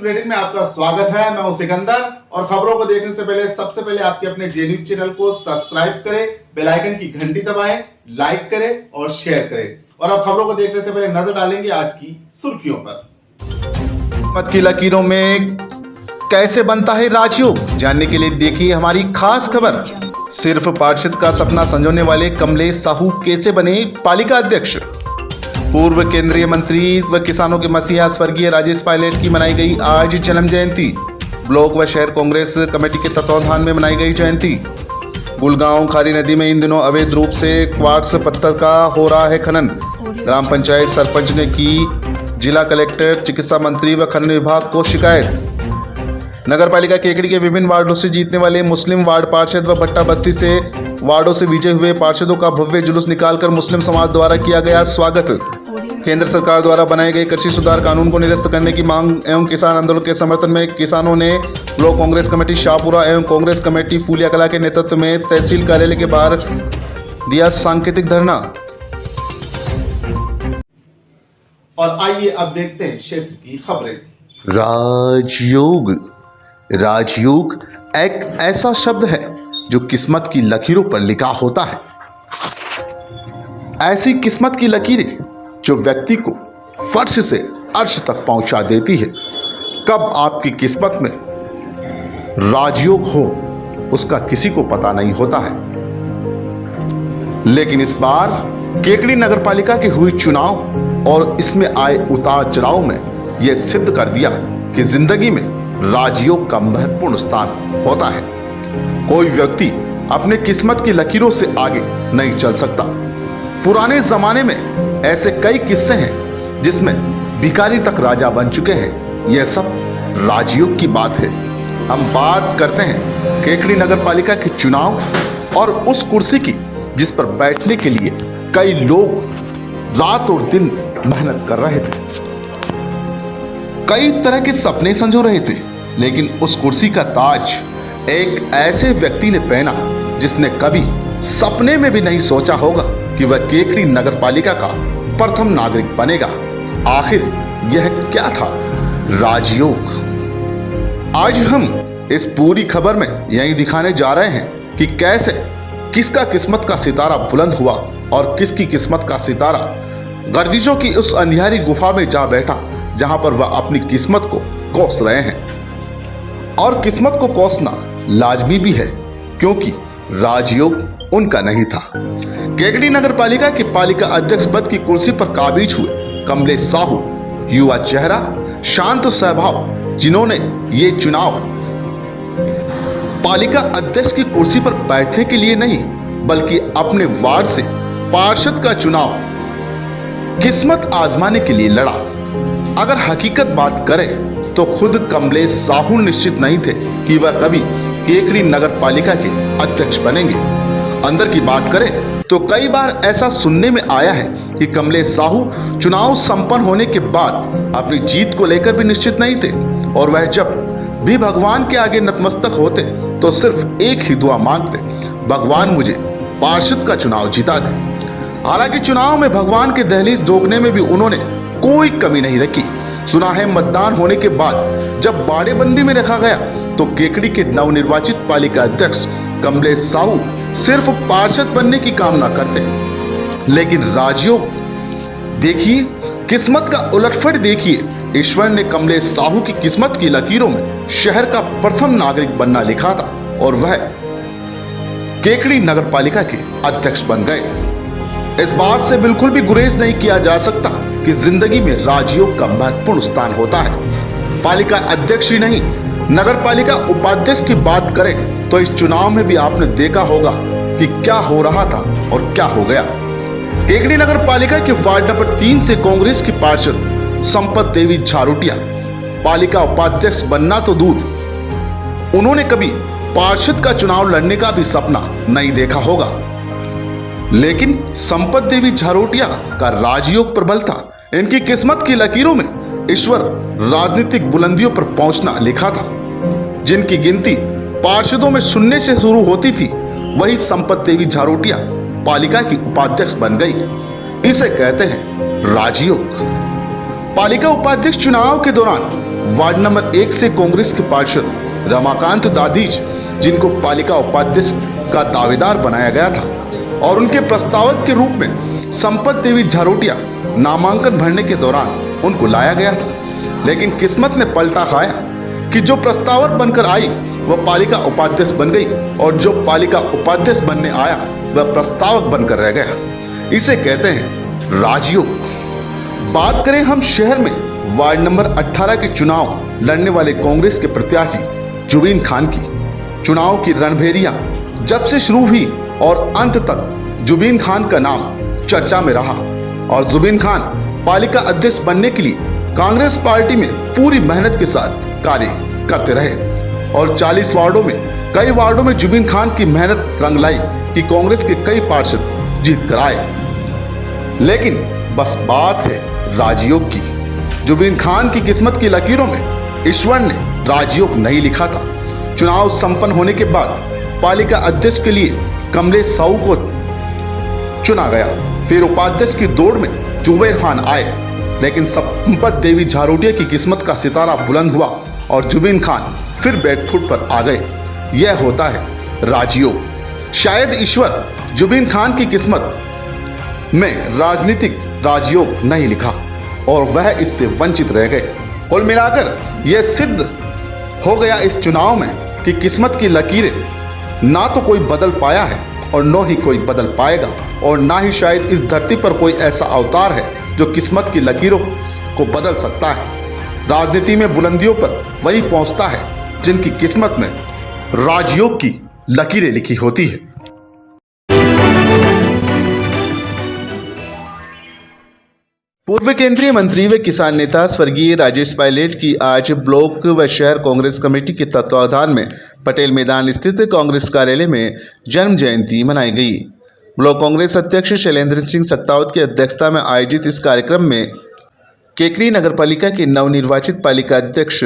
Bulletin में आपका स्वागत है। मैं हूं सिकंदर और खबरों को देखने से पहले सबसे पहले आपके अपने जे न्यूज चैनल को सब्सक्राइब करें, बेल आइकन की घंटी दबाएं, लाइक करें और शेयर करें। और अब खबरों को देखने से पहले नजर डालेंगे आज की सुर्खियों पर। किस्मत की लकीरों में कैसे बनता है राजयोग, जानने के लिए देखिए हमारी खास खबर। सिर्फ पार्षद का सपना संजोने वाले कमलेश साहू कैसे बने पालिका अध्यक्ष। पूर्व केंद्रीय मंत्री व किसानों के मसीहा स्वर्गीय राजेश पायलट की मनाई गई आज जन्म जयंती। ब्लॉक व शहर कांग्रेस कमेटी के तत्वावधान में मनाई गई जयंती। गुलगांव खारी नदी में इन दिनों अवैध रूप से क्वार्ट्स पत्थर का हो रहा है खनन। ग्राम पंचायत सरपंच ने की जिला कलेक्टर, चिकित्सा मंत्री व खनन विभाग को शिकायत। नगर पालिका केकड़ी के विभिन्न वार्डों से जीतने वाले मुस्लिम वार्ड पार्षद व भट्टा बस्ती से वार्डों से विजय हुए पार्षदों का भव्य जुलूस निकालकर मुस्लिम समाज द्वारा किया गया स्वागत। केंद्र सरकार द्वारा बनाए गए कृषि सुधार कानून को निरस्त करने की मांग एवं किसान आंदोलन के समर्थन में किसानों ने ब्लॉक कांग्रेस कमेटी शाहपुरा एवं कांग्रेस कमेटी फूलिया कला के नेतृत्व में तहसील कार्यालय के बाहर दिया सांकेतिक धरना। और आइए अब देखते हैं क्षेत्र की खबरें। राजयोग। राजयोग एक ऐसा शब्द है जो किस्मत की लकीरों पर लिखा होता है। ऐसी किस्मत की लकीरें जो व्यक्ति को फर्श से अर्श तक पहुंचा देती है। कब आपकी किस्मत में राजयोग हो उसका किसी को पता नहीं होता है, लेकिन इस बार केकड़ी नगर पालिका के हुए चुनाव और इसमें आए उतार चढ़ाव में यह सिद्ध कर दिया कि जिंदगी में राजयोग का महत्वपूर्ण स्थान होता है। कोई व्यक्ति अपने किस्मत की लकीरों से आगे नहीं चल सकता। पुराने जमाने में ऐसे कई किस्से हैं जिसमें भिखारी तक राजा बन चुके हैं। यह सब राजयोग की बात है। हम बात करते हैं केकड़ी नगर पालिका के चुनाव और उस कुर्सी की जिस पर बैठने के लिए कई लोग रात और दिन मेहनत कर रहे थे, कई तरह के सपने संजो रहे थे, लेकिन उस कुर्सी का ताज एक ऐसे व्यक्ति ने पहना जिसने कभी सपने में भी नहीं सोचा होगा कि वह केकड़ी नगर पालिका का प्रथम नागरिक बनेगा। आखिर यह क्या था राजयोग। आज हम इस पूरी खबर में यही दिखाने जा रहे हैं कि कैसे किसका किस्मत का सितारा बुलंद हुआ और किसकी किस्मत का सितारा गर्दिशों की उस अंधियारी गुफा में जा बैठा जहां पर वह अपनी किस्मत को कोस रहे हैं। और किस्मत को कोसना लाजमी भी है क्योंकि राजयोग उनका नहीं था। केकड़ी नगर पालिका के पालिका अध्यक्ष पद की कुर्सी पर काबिज हुए कमलेश साहू युवा चेहरा, शांत स्वभाव, जिन्होंने ये चुनाव पालिका अध्यक्ष की कुर्सी पर बैठने के लिए नहीं बल्कि अपने वार्ड से पार्षद का चुनाव किस्मत आजमाने के लिए लड़ा। अगर हकीकत बात करें तो खुद कमलेश साहू निश्चित नहीं थे कि वह कभी केकड़ी नगर पालिका के अध्यक्ष बनेंगे। अंदर की बात करें तो कई बार ऐसा सुनने में आया है कि कमलेश साहू चुनाव संपन्न होने के बाद अपनी जीत को लेकर भी निश्चित नहीं थे और वह जब भी भगवान के आगे नतमस्तक होते तो सिर्फ एक ही दुआ मांगते, भगवान मुझे पार्षद का चुनाव जिता दे। हालांकि चुनाव में भगवान के दहलीज दोगने में भी उन्होंने कोई कमी नहीं रखी। सुना है मतदान होने के बाद जब बाड़ेबंदी में रखा गया तो केकड़ी के नवनिर्वाचित पालिका अध्यक्ष कमलेश साहू सिर्फ पार्षद बनने की कामना करते, लेकिन राजयोग देखिए, किस्मत का उलटफेर देखिए। ईश्वर ने कमलेश साहू की किस्मत की लकीरों में शहर का प्रथम नागरिक बनना लिखा था और वह केकड़ी नगर पालिका के अध्यक्ष बन गए। इस बात से बिल्कुल भी गुरेज नहीं किया जा सकता कि जिंदगी में राजयोग का महत्वपूर्ण स्थान होता है। पालिका अध्यक्ष ही नहीं, नगर पालिका उपाध्यक्ष की बात करें तो इस चुनाव में भी आपने देखा होगा कि क्या हो रहा था और क्या हो गया। केकड़ी नगर पालिका के वार्ड नंबर 3 से कांग्रेस की पार्षद संपत देवी झारोटिया पालिका उपाध्यक्ष बनना तो दूर, उन्होंने कभी पार्षद का चुनाव लड़ने का भी सपना नहीं देखा होगा, लेकिन संपत देवी झारोटिया का राजयोग प्रबल था। इनकी किस्मत की लकीरों में ईश्वर राजनीतिक बुलंदियों पर पहुंचना लिखा था। जिनकी गिनती पार्षदों में शून्य से शुरू होती थी, वही संपत देवी झारोटिया पालिका की उपाध्यक्ष बन गई। इसे कहते हैं राजयोग। पालिका उपाध्यक्ष चुनाव के दौरान वार्ड नंबर 1 से कांग्रेस के पार्षद रमाकांत दादीज, जिनको पालिका उपाध्यक्ष का दावेदार बनाया गया था और उनके प्रस्तावक के रूप में संपत देवी झारोटिया नामांकन भरने के दौरान उनको लाया गया था। लेकिन किस्मत ने पलटा खाया कि जो प्रस्तावक बनकर आई वह पालिका उपाध्यक्ष बन गई और जो पालिका उपाध्यक्ष बनने आया वह प्रस्तावक बनकर रह गया। इसे कहते हैं राजयोग। बात करें हम शहर में वार्ड नंबर 18 के चुनाव लड़ने वाले कांग्रेस के प्रत्याशी जुबीन खान की, चुनाव की रणभेरियां जब से शुरू हुई और अंत तक जुबीन खान का नाम चर्चा में रहा और जुबीन खान पालिका अध्यक्ष बनने के लिए कांग्रेस पार्टी में पूरी मेहनत के साथ कार्य करते रहे और 40 वार्डों में कई वार्डों में जुबीन खान की मेहनत रंग लाई कि कांग्रेस के कई पार्षद जीत कर आए। लेकिन बस बात है राजयोग की। जुबीन खान की किस्मत की लकीरों में ईश्वर ने राजयोग नहीं लिखा था। चुनाव संपन्न होने के बाद पालिका अध्यक्ष के लिए कमलेश साहू को चुना गया। फिर उपाध्यक्ष की दौड़ में जुबैर खान आए, लेकिन संपत देवी झारोटिया की किस्मत का सितारा बुलंद हुआ और जुबीन खान फिर बैकफुट पर आ गए। यह होता है राजयोग। शायद ईश्वर जुबीन खान की किस्मत में राजनीतिक राजयोग नहीं लिखा और वह इससे वंचित रह गए। कुल मिलाकर यह सिद्ध हो गया इस चुनाव में कि किस्मत की लकीरें ना तो कोई बदल पाया है और न ही कोई बदल पाएगा और ना ही शायद इस धरती पर कोई ऐसा अवतार है जो किस्मत की लकीरों को बदल सकता है। राजनीति में बुलंदियों पर वही पहुंचता है जिनकी किस्मत में राजयोग की लकीरें लिखी होती है। पूर्व केंद्रीय मंत्री व किसान नेता स्वर्गीय राजेश पायलट की आज ब्लॉक व शहर कांग्रेस कमेटी के तत्वावधान में पटेल मैदान स्थित कांग्रेस कार्यालय में जन्म जयंती मनाई गई। ब्लॉक कांग्रेस अध्यक्ष शैलेंद्र सिंह सक्तावत की अध्यक्षता में आयोजित इस कार्यक्रम में केकड़ी नगरपालिका के नवनिर्वाचित पालिका अध्यक्ष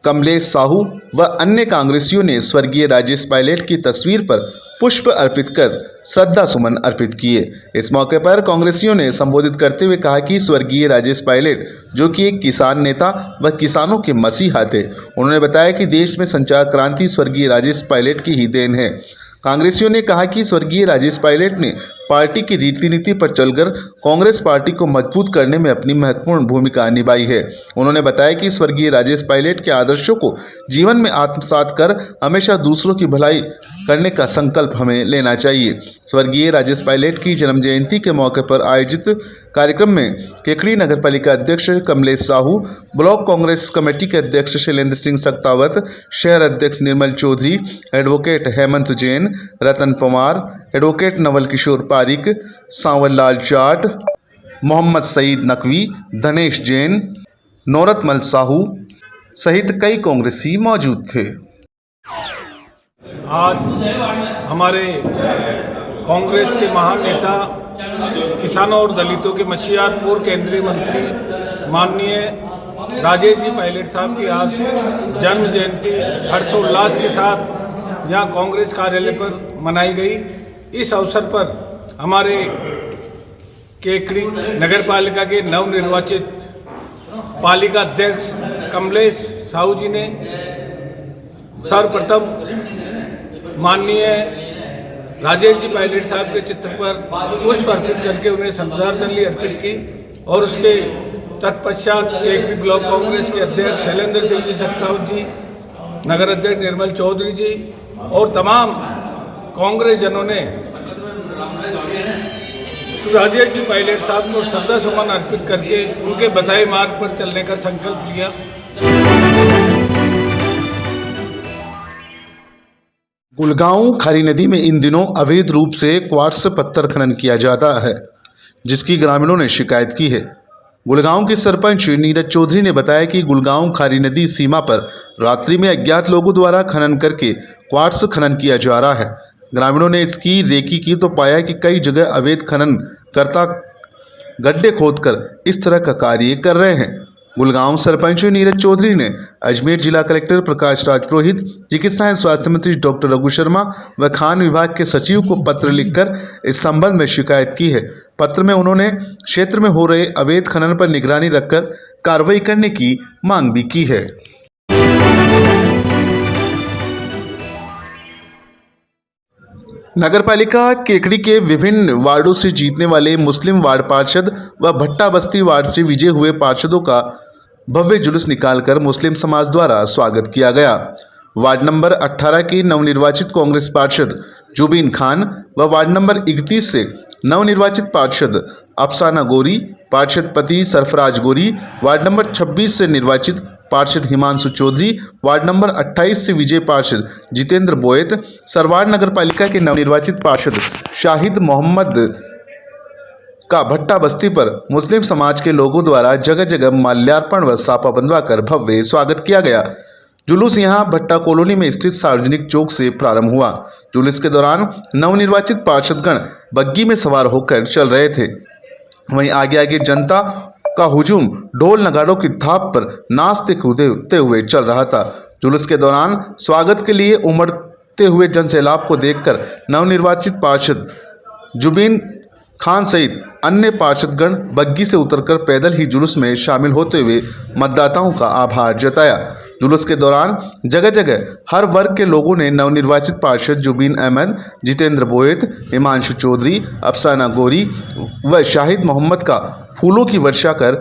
कमलेश साहू व अन्य कांग्रेसियों ने स्वर्गीय राजेश पायलट की तस्वीर पर पुष्प अर्पित कर श्रद्धा सुमन अर्पित किए। इस मौके पर कांग्रेसियों ने संबोधित करते हुए कहा कि स्वर्गीय राजेश पायलट जो कि एक किसान नेता व किसानों के मसीहा थे, उन्होंने बताया कि देश में संचार क्रांति स्वर्गीय राजेश पायलट की ही देन है। कांग्रेसियों ने कहा कि स्वर्गीय राजेश पायलट ने पार्टी की रीति नीति पर चलकर कांग्रेस पार्टी को मजबूत करने में अपनी महत्वपूर्ण भूमिका निभाई है। उन्होंने बताया कि स्वर्गीय राजेश पायलट के आदर्शों को जीवन में आत्मसात कर हमेशा दूसरों की भलाई करने का संकल्प हमें लेना चाहिए। स्वर्गीय राजेश पायलट की जन्म जयंती के मौके पर आयोजित कार्यक्रम में केकड़ी नगरपालिका अध्यक्ष कमलेश साहू, ब्लॉक कांग्रेस कमेटी के अध्यक्ष शैलेंद्र सिंह सक्तावत, शहर अध्यक्ष निर्मल चौधरी, एडवोकेट हेमंत जैन, रतन पवार, एडवोकेट नवल किशोर पारिक, सांवरलाल जाट, मोहम्मद सईद नकवी, धनेश जैन, नौरतमल साहू सहित कई कांग्रेसी मौजूद थे। आज हमारे कांग्रेस के महान नेता, किसानों और दलितों के मसीहा, पूर्व केंद्रीय मंत्री माननीय राजेश जी पायलट साहब की आज जन्म जयंती हर्षोल्लास के साथ यहाँ कांग्रेस कार्यालय पर मनाई गई। इस अवसर पर हमारे केकड़ी नगर पालिका के नवनिर्वाचित पालिका अध्यक्ष कमलेश साहू जी ने सर्वप्रथम माननीय राजेश जी पायलट साहब के चित्र पर पुष्प अर्पित करके उन्हें श्रद्धांजलि अर्पित की और उसके तत्पश्चात केकड़ी ब्लॉक कांग्रेस के अध्यक्ष शैलेंद्र सिंह जी सक्तावत जी, नगर अध्यक्ष निर्मल चौधरी जी और तमाम कांग्रेस जनों ने राजेश जी पायलट साहब को श्रद्धा सुमन अर्पित करके उनके बताए मार्ग पर चलने का संकल्प लिया। गुलगांव खारी नदी में इन दिनों अवैध रूप से क्वार्ट्ज पत्थर खनन किया जाता है, जिसकी ग्रामीणों ने शिकायत की है। गुलगांव के सरपंच नीरज चौधरी ने बताया कि गुलगांव खारी नदी सीमा पर रात्रि में अज्ञात लोगों द्वारा खनन करके क्वार्ट्ज खनन किया जा रहा है। ग्रामीणों ने इसकी रेकी की तो पाया कि कई जगह अवैध खनन करता गड्ढे खोदकर इस तरह का कार्य कर रहे हैं। गुलगांव सरपंच नीरज चौधरी ने अजमेर जिला कलेक्टर प्रकाश राज पुरोहित, चिकित्सा एवं स्वास्थ्य मंत्री डॉक्टर रघु शर्मा व खान विभाग के सचिव को पत्र लिखकर इस संबंध में शिकायत की है। पत्र में उन्होंने क्षेत्र में हो रहे अवैध खनन पर निगरानी रखकर कार्रवाई करने की मांग भी की है। नगरपालिका केकड़ी के विभिन्न वार्डों से जीतने वाले मुस्लिम वार्ड पार्षद व भट्टा बस्ती वार्ड से विजय हुए पार्षदों का भव्य जुलूस निकालकर मुस्लिम समाज द्वारा स्वागत किया गया। वार्ड नंबर 18 के नवनिर्वाचित कांग्रेस पार्षद जुबीन खान व वार्ड नंबर 31 से नवनिर्वाचित पार्षद अफसाना गोरी, पार्षद पति सरफराज गोरी, वार्ड नंबर 26 से निर्वाचित पार्षद हिमांशु चौधरी, वार्ड नंबर 28 से विजय पार्षद जितेंद्र बोयत, सरवाड़ नगरपालिका के नवनिर्वाचित पार्षद शाहिद मोहम्मद का भट्टा बस्ती पर मुस्लिम समाज के लोगों द्वारा जगह जगह माल्यार्पण व सापा बंधवाकर भव्य स्वागत किया गया। जुलूस यहां भट्टा कॉलोनी में स्थित सार्वजनिक चौक से प्रारंभ हुआ। जुलूस के दौरान नवनिर्वाचित पार्षदगण बग्गी में सवार होकर चल रहे थे। वहीं आगे आगे जनता का हुजूम ढोल नगाड़ों की थाप पर नाचते कूदते हुए चल रहा था। जुलूस के दौरान स्वागत के लिए उमड़ते हुए जनसैलाब को देखकर नवनिर्वाचित पार्षद जुबीन खान सहित अन्य पार्षदगण बग्गी से उतरकर पैदल ही जुलूस में शामिल होते हुए मतदाताओं का आभार जताया। जुलूस के दौरान जगह जगह हर वर्ग के लोगों ने नवनिर्वाचित पार्षद जुबीन अहमद, जितेंद्र बोयत, हिमांशु चौधरी, अफसाना गोरी व शाहिद मोहम्मद का फूलों की वर्षा कर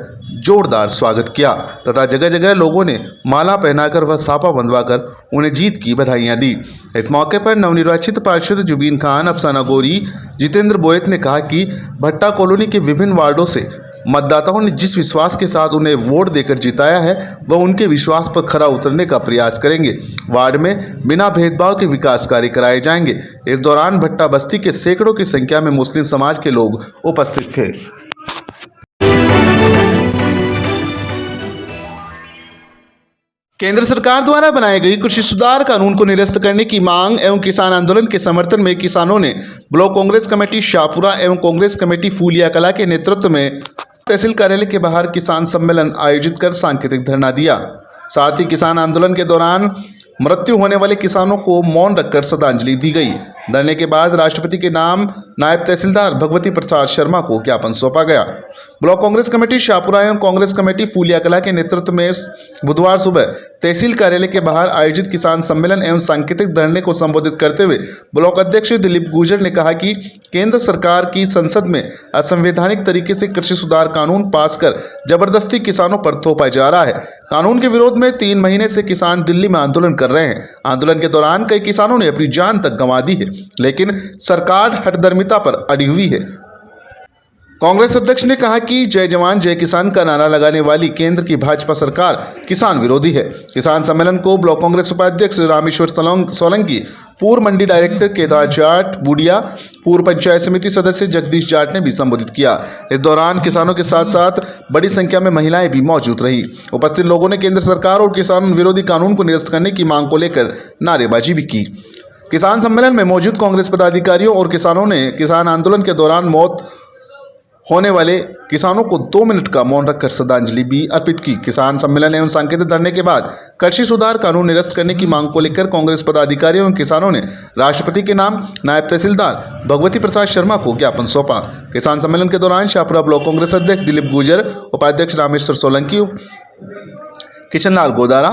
जोरदार स्वागत किया तथा जगह जगह लोगों ने माला पहनाकर व सापा बंधवाकर उन्हें जीत की बधाइयां दी। इस मौके पर नवनिर्वाचित पार्षद जुबीन खान, अफसाना गोरी, जितेंद्र बोयत ने कहा कि भट्टा कॉलोनी के विभिन्न वार्डों से मतदाताओं ने जिस विश्वास के साथ उन्हें वोट देकर जिताया है वह उनके विश्वास पर खरा उतरने का प्रयास करेंगे। वार्ड में बिना भेदभाव के विकास कार्य कराए जाएंगे। इस दौरान भट्टा बस्ती के सैकड़ों की संख्या में मुस्लिम समाज के लोग उपस्थित थे। केंद्र सरकार द्वारा बनाए गई कृषि सुधार कानून को निरस्त करने की मांग एवं किसान आंदोलन के समर्थन में किसानों ने ब्लॉक कांग्रेस कमेटी शाहपुरा एवं कांग्रेस कमेटी फूलिया कला के नेतृत्व में तहसील कार्यालय के बाहर किसान सम्मेलन आयोजित कर सांकेतिक धरना दिया। साथ ही किसान आंदोलन के दौरान मृत्यु होने वाले किसानों को मौन रखकर श्रद्धांजलि दी गई। धरने के बाद राष्ट्रपति के नाम नायब तहसीलदार भगवती प्रसाद शर्मा को ज्ञापन सौंपा गया। ब्लॉक कांग्रेस कमेटी शाहपुरा एवं कांग्रेस कमेटी फूलिया कला के नेतृत्व में बुधवार सुबह तहसील कार्यालय के बाहर आयोजित किसान सम्मेलन एवं सांकेतिक धरने को संबोधित करते हुए ब्लॉक अध्यक्ष दिलीप गुर्जर ने कहा कि केंद्र सरकार की संसद में असंवैधानिक तरीके से कृषि सुधार कानून पास कर जबरदस्ती किसानों पर थोपा जा रहा है। कानून के विरोध में 3 महीने से किसान दिल्ली में आंदोलन कर रहे हैं। आंदोलन के दौरान कई किसानों ने अपनी जान तक गंवा दी है, लेकिन सरकार हठधर्मिता पर अड़ी हुई है। कांग्रेस अध्यक्ष ने कहा कि जय जवान जय किसान का नारा लगाने वाली केंद्र की भाजपा सरकार किसान विरोधी है। किसान सम्मेलन को ब्लॉक कांग्रेस उपाध्यक्ष रामेश्वर सोलंकी, पूर्व मंडी डायरेक्टर केदार जाट बूडिया, पूर्व पंचायत समिति सदस्य जगदीश जाट ने भी संबोधित किया। इस दौरान किसानों के साथ साथ बड़ी संख्या में महिलाएं भी मौजूद रही। उपस्थित लोगों ने केंद्र सरकार और किसान विरोधी कानून को निरस्त करने की मांग को लेकर नारेबाजी भी की। किसान सम्मेलन में मौजूद कांग्रेस पदाधिकारियों और किसानों ने किसान आंदोलन के दौरान मौत होने वाले किसानों को 2 मिनट का मौन रखकर श्रद्धांजलि भी अर्पित की। किसान सम्मेलन एवं सांकेतिक धरने के बाद कृषि सुधार कानून निरस्त करने की मांग को लेकर कांग्रेस पदाधिकारियों एवं किसानों ने राष्ट्रपति के नाम नायब तहसीलदार भगवती प्रसाद शर्मा को ज्ञापन सौंपा। किसान सम्मेलन के दौरान शाहपुरा ब्लॉक कांग्रेस अध्यक्ष दिलीप गुर्जर, उपाध्यक्ष रामेश्वर सोलंकी, किशनलाल गोदारा,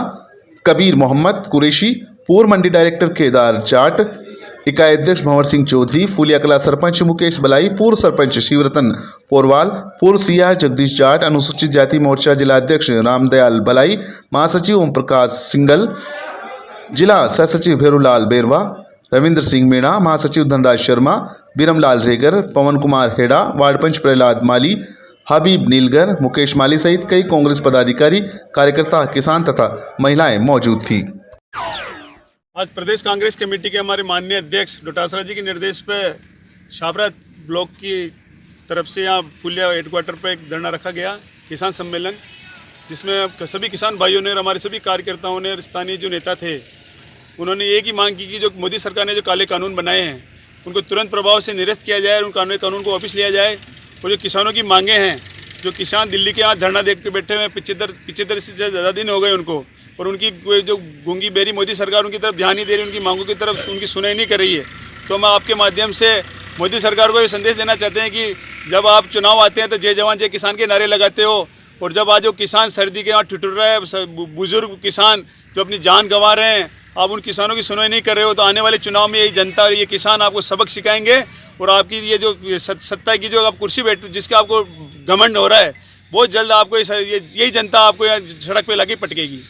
कबीर मोहम्मद कुरैशी, पूर्व मंडी डायरेक्टर केदार जाट, इकाई अध्यक्ष भंवर सिंह चौधरी, फूलिया कला सरपंच मुकेश बलाई, पूर्व सरपंच शिवरतन पोरवाल, पूर्व सीआर जगदीश जाट, अनुसूचित जाति मोर्चा जिला अध्यक्ष रामदयाल बलाई, महासचिव ओम प्रकाश सिंगल, जिला सहसचिव भेरूलाल बेरवा, रविंद्र सिंह मीणा, महासचिव धनराज शर्मा, बीरमलाल रेगर, पवन कुमार हेड़ा, वार्ड पंच प्रहलाद माली, हबीब नीलगर, मुकेश माली सहित कई कांग्रेस पदाधिकारी, कार्यकर्ता, किसान तथा महिलाएं मौजूद थी। आज प्रदेश कांग्रेस कमेटी के हमारे माननीय अध्यक्ष डोटासरा जी के निर्देश पे शाहपुरा ब्लॉक की तरफ से यहाँ फूलिया हेडक्वार्टर पर एक धरना रखा गया, किसान सम्मेलन, जिसमें सभी किसान भाइयों ने और हमारे सभी कार्यकर्ताओं ने, स्थानीय जो नेता थे, उन्होंने एक ही मांग की कि जो मोदी सरकार ने जो काले कानून बनाए हैं उनको तुरंत प्रभाव से निरस्त किया जाए, उन कानून को वापस लिया जाए। और जो किसानों की मांगें हैं, जो किसान दिल्ली के यहाँ धरना देख के बैठे हुए हैं, 75 से ज़्यादा दिन हो गए उनको, और उनकी जो गूंगी बेरी मोदी सरकार उनकी तरफ ध्यान नहीं दे रही, उनकी मांगों की तरफ उनकी सुनाई नहीं कर रही है। तो मैं आपके माध्यम से मोदी सरकार को ये संदेश देना चाहते हैं कि जब आप चुनाव आते हैं तो जय जवान जय किसान के नारे लगाते हो, और जब आज जो किसान सर्दी के यहाँ ठिठुर रहे हैं, बुजुर्ग किसान जो अपनी जान गंवा रहे हैं, आप उन किसानों की सुनवाई नहीं कर रहे हो, तो आने वाले चुनाव में यही जनता और ये किसान आपको सबक सिखाएंगे। और आपकी ये जो सत्ता की जो आप कुर्सी बैठ जिसका आपको घमंड हो रहा है, बहुत जल्द आपको यही जनता आपको यहाँ सड़क पे लाके पटकेगी।